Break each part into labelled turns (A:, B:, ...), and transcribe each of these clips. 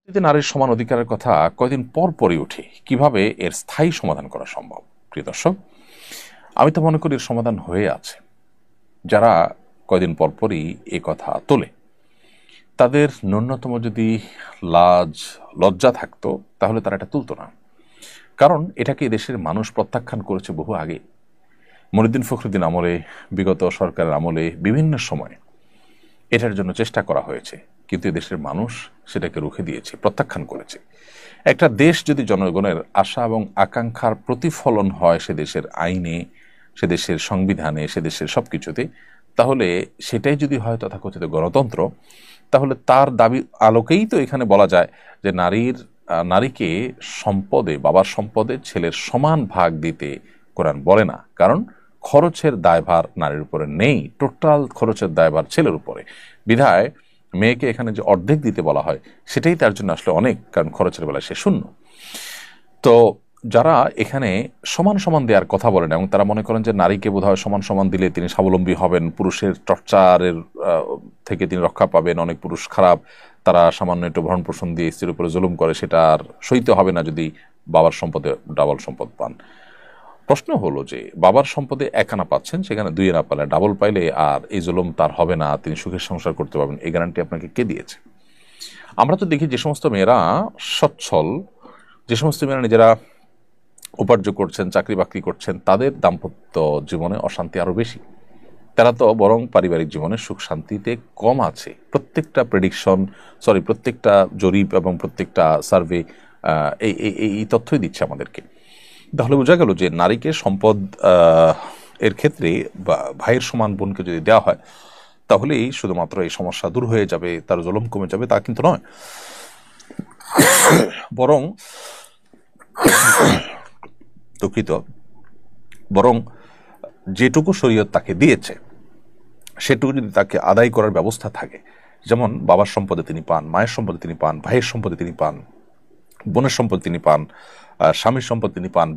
A: যদি নারীর সমান অধিকারের কথা কয়দিন পর পরই উঠে, কিভাবে এর স্থায়ী সমাধান করা সম্ভব? প্রিয় দর্শক, আমি তো মনে করি এর সমাধান হয়ে আছে। যারা কয়দিন পর পরই এ কথা তোলে, তাদের ন্যূনতম যদি লজ্জা থাকতো, তাহলে তারা এটা তুলতো না। কারণ এটাকে দেশের মানুষ প্রত্যাখ্যান করেছে বহু আগে। মনিউদ্দিন ফখরুদ্দিন আমলে, বিগত সরকারের আমলে বিভিন্ন সময় এটার জন্য চেষ্টা করা হয়েছে, কিন্তু দেশের মানুষ সেটাকে রুখে দিয়েছে, প্রত্যাখ্যান করেছে। একটা দেশ যদি জনগণের আশা এবং আকাঙ্ক্ষার প্রতিফলন হয় সে দেশের আইনে, সে দেশের সংবিধানে, সে দেশের সব কিছুতে, তাহলে সেটাই যদি হয় তথাকথিত গণতন্ত্র, তাহলে তার দাবি আলোকেই তো এখানে বলা যায় যে নারীকে সম্পদে, বাবার সম্পদে ছেলের সমান ভাগ দিতে কোরআন বলে না। কারণ খরচের দায়ভার নারীর উপরে নেই, টোটাল খরচের দায়ভার ছেলের উপরে। বিধায় মেয়েকে এখানে যে অর্ধেক দিতে বলা হয়, সেটাই তার জন্য আসলে অনেক, কারণ খরচের বেলায় সে শূন্য। তো যারা এখানে সমান সমান দেওয়ার কথা বলেন এবং তারা মনে করেন যে নারীকে বোধহয় সমান সমান দিলে তিনি স্বাবলম্বী হবেন, পুরুষের টর্চারের থেকে তিনি রক্ষা পাবেন, অনেক পুরুষ খারাপ, তারা সামান্য একটু ভরণ পোষণ দিয়ে স্ত্রীর উপরে জুলুম করে, সেটা আর সইতে হবে না যদি বাবার সম্পদে ডাবল সম্পদ পান। প্রশ্ন হলো যে বাবার সম্পদে এক আনা পাচ্ছেন, সেখানে দুই আনা পালে, ডাবল পাইলে আর এই জুলুম তার হবে না, তিনি সুখের সংসার করতে পারবেন, এই গ্যারান্টি আপনাকে কে দিয়েছে? আমরা তো দেখি যে সমস্ত মেয়েরা সচ্ছল, যে সমস্ত মেয়েরা নিজেরা উপার্জন করছেন, চাকরি বাকরি করছেন, তাদের দাম্পত্য জীবনে অশান্তি আরো বেশি। তারা তো বরং পারিবারিক জীবনে সুখ শান্তিতে কম আছে। প্রত্যেকটা জরিপ এবং প্রত্যেকটা সার্ভে এই তথ্যই দিচ্ছে আমাদেরকে। তাহলে বোঝা গেল যে নারীকে সম্পদ এর ক্ষেত্রে বা ভাইয়ের সমান বোনকে যদি দেওয়া হয়, তাহলেই শুধুমাত্র এই সমস্যা দূর হয়ে যাবে, তার জুলুম কমে যাবে, তা কিন্তু নয়। বরং বরং যেটুকু শরীয়ত তাকে দিয়েছে সেটুকু যদি তাকে আদায় করার ব্যবস্থা থাকে, যেমন বাবার সম্পদে তিনি পান, মায়ের সম্পদে তিনি পান, ভাইয়ের সম্পদে তিনি পান, বোনের সম্পদ তিনি পান, স্বামীর সম্পদ তিনি পান,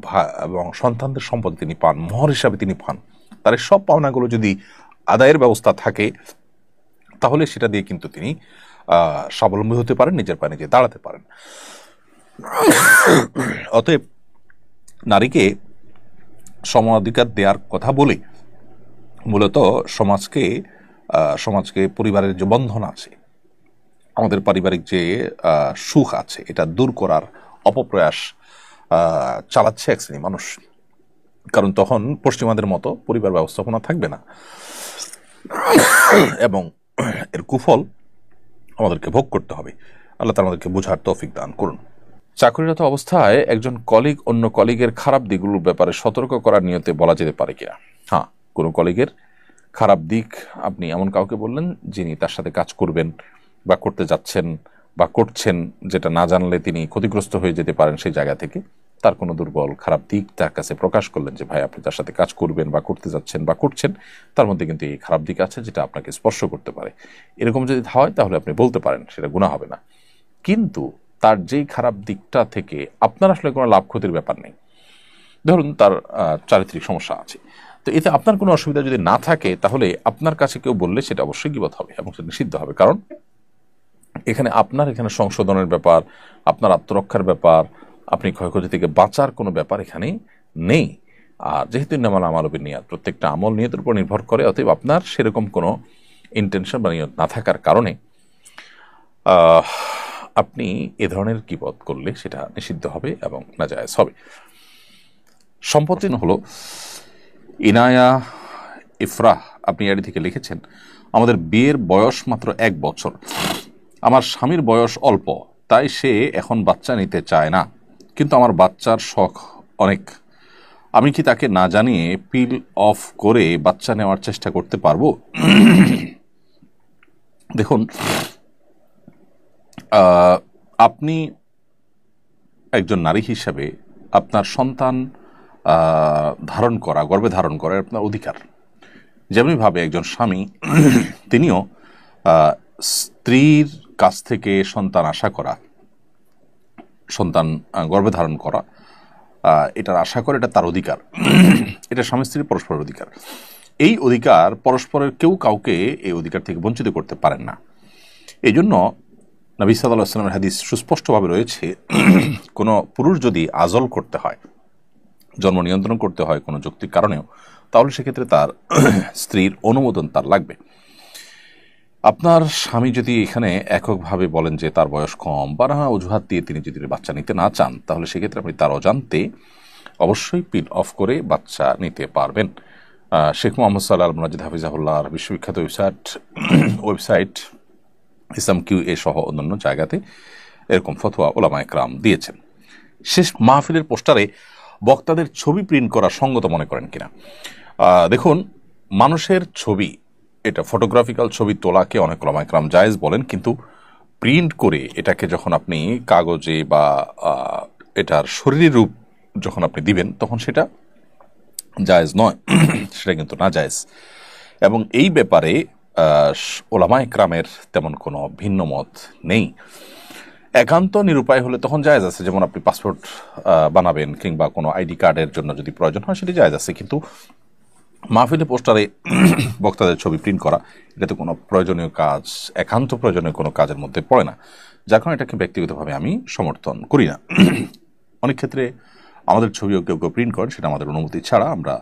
A: এবং সন্তানদের সম্পদ তিনি পান, মোহর হিসাবে তিনি পান, তার সব পাওনাগুলো যদি আদায়ের ব্যবস্থা থাকে, তাহলে সেটা দিয়ে কিন্তু তিনি স্বাবলম্বী হতে পারেন, নিজের পায়ে নিজে দাঁড়াতে পারেন। অতএব নারীকে সমাধিকার দেওয়ার কথা বলে মূলত সমাজকে পরিবারের যে বন্ধন আছে, আমাদের পারিবারিক যে সুখ আছে, এটা দূর করার অপপ্রয়াস চালাচ্ছে এক শ্রেণী মানুষ। কারণ তখন পশ্চিমাদের মতো পরিবার ব্যবস্থাপনা থাকবে না, এবং এর কুফল আমাদেরকে ভোগ করতে হবে। আল্লাহ তাআলা আমাদেরকে বোঝার তৌফিক দান করুন। চাকরিরত অবস্থায় একজন কলিগ অন্য কলিগের খারাপ দিকগুলোর ব্যাপারে সতর্ক করার নিয়তে বলা যেতে পারে কিনা? হ্যাঁ, কোনো কলিগের খারাপ দিক আপনি এমন কাউকে বললেন যিনি তার সাথে কাজ করবেন বা করতে যাচ্ছেন বা করছেন, যেটা না জানলে তিনি ক্ষতিগ্রস্ত হয়ে যেতে পারেন, সেই জায়গা থেকে তার কোনো দুর্বল খারাপ দিক তার কাছে প্রকাশ করলেন যে ভাই আপনি তার সাথে কাজ করবেন বা করতে যাচ্ছেন বা করছেন, তার মধ্যে কিন্তু এই খারাপ দিক আছে যেটা আপনাকে স্পর্শ করতে পারে। এরকম যদি হয় তাহলে আপনি বলতে পারেন, সেটা গুনাহ হবে না। কিন্তু তার যেই খারাপ দিকটা থেকে আপনার আসলে কোনো লাভ ক্ষতির ব্যাপার নেই, ধরুন তার চারিত্রিক সমস্যা আছে, তো এতে আপনার কোনো অসুবিধা যদি না থাকে, তাহলে আপনার কাছে কেউ বললে সেটা অবশ্যই গীবত হবে এবং সেটা নিষিদ্ধ হবে। কারণ এখানে সংশোধনের ব্যাপার, আপনার আত্মরক্ষার ব্যাপার, আপনি ক্ষয়ক্ষতি থেকে বাঁচার কোনো ব্যাপার এখানে নেই। আর যেহেতু ইন্নামাল আমালু বিন্নিয়াত, প্রত্যেকটা আমল নিয়তের উপর নির্ভর করে, অতএব আপনার সেরকম কোনো ইন্টেনশন বা নিয়ত না থাকার কারণে আপনি এ ধরনের গীবত করলে সেটা নিষিদ্ধ হবে এবং নাজায়েজ হবে। সম্পত্তি হলো ইনায়া ইফরাহ, আপনি এর থেকে লিখেছেন, আমাদের বিয়ের বয়স মাত্র 1 বছর। আমার স্বামীর বয়স অল্প, তাই সে এখন বাচ্চা নিতে চায় না, কিন্তু আমার বাচ্চার শখ অনেক। আমি কি তাকে না জানিয়ে পিল অফ করে বাচ্চা নেওয়ার চেষ্টা করতে পারবো? দেখুন, আপনি একজন নারী হিসাবে আপনার সন্তান গর্ভে ধারণ করা আপনার অধিকার। যেমনিভাবে একজন স্বামী তিনিও স্ত্রীর কাছ থেকে সন্তান আশা করা, সন্তান গর্ভে ধারণ করা, এটার আশা করে, এটা তার অধিকার। এটা স্বামী স্ত্রীর পরস্পরের অধিকার। এই অধিকার পরস্পরের কেউ কাউকে এই অধিকার থেকে বঞ্চিত করতে পারেন না। এই জন্য নবী সাল্লাল্লাহু আলাইহি ওয়াসাল্লামের হাদিস সুস্পষ্টভাবে রয়েছে, কোনো পুরুষ যদি আজল করতে হয়, জন্ম নিয়ন্ত্রণ করতে হয় কোনো যৌক্তিক কারণেও, তাহলে সেক্ষেত্রে তার স্ত্রীর অনুমোদন তার লাগবে। আপনার স্বামী যদি এখানে এককভাবে বলেন যে তার বয়স কম বা নানা অজুহাত দিয়ে তিনি যদি বাচ্চা নিতে না চান, তাহলে সেক্ষেত্রে আপনি তার অজান্তে অবশ্যই পিন অফ করে বাচ্চা নিতে পারবেন। শেখ মোহাম্মদ সাল্লাহ আল মুনাজ্জিদ হাফিজাহুল্লাহর বিশ্ববিখ্যাত ওয়েবসাইট ইসলাম কিউ এ সহ অন্যান্য জায়গাতে এরকম ফতোয়া ওলামা একরাম দিয়েছেন। শেষ মাহফিলের পোস্টারে বক্তাদের ছবি প্রিন্ট করা সঙ্গত মনে করেন কিনা? দেখুন, মানুষের ছবি, এটা ফটোগ্রাফিক্যাল ছবি তোলাকে অনেক ওলামা একরাম জায়েজ বলেন, কিন্তু প্রিন্ট করে এটাকে যখন আপনি কাগজে বা এটার শরীরের রূপ যখন আপনি দিবেন, তখন সেটা জায়েজ নয়, সেটা কিন্তু না জায়েজ। এবং এই ব্যাপারে ওলামা একরামের তেমন কোনো ভিন্ন মত নেই। একান্ত নিরুপায় হলে তখন জায়েজ আছে, যেমন আপনি পাসপোর্ট বানাবেন কিংবা কোনো আইডি কার্ডের জন্য যদি প্রয়োজন হয় সেটি জায়েজ আছে। কিন্তু মাহফিলে পোস্টারে বক্তাদের ছবি প্রিন্ট করা, এটা তো কোনো প্রয়োজনীয় কাজ, একান্ত প্রয়োজনীয় কোনো কাজের মধ্যে পড়ে না, যার কারণে এটাকে ব্যক্তিগতভাবে আমি সমর্থন করি না। অনেক ক্ষেত্রে আমাদের ছবিও কেউ কেউ প্রিন্ট করেন, সেটা আমাদের অনুমতি ছাড়া, আমরা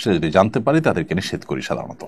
A: সেটা যদি জানতে পারি তাদেরকে নিষেধ করি সাধারণত।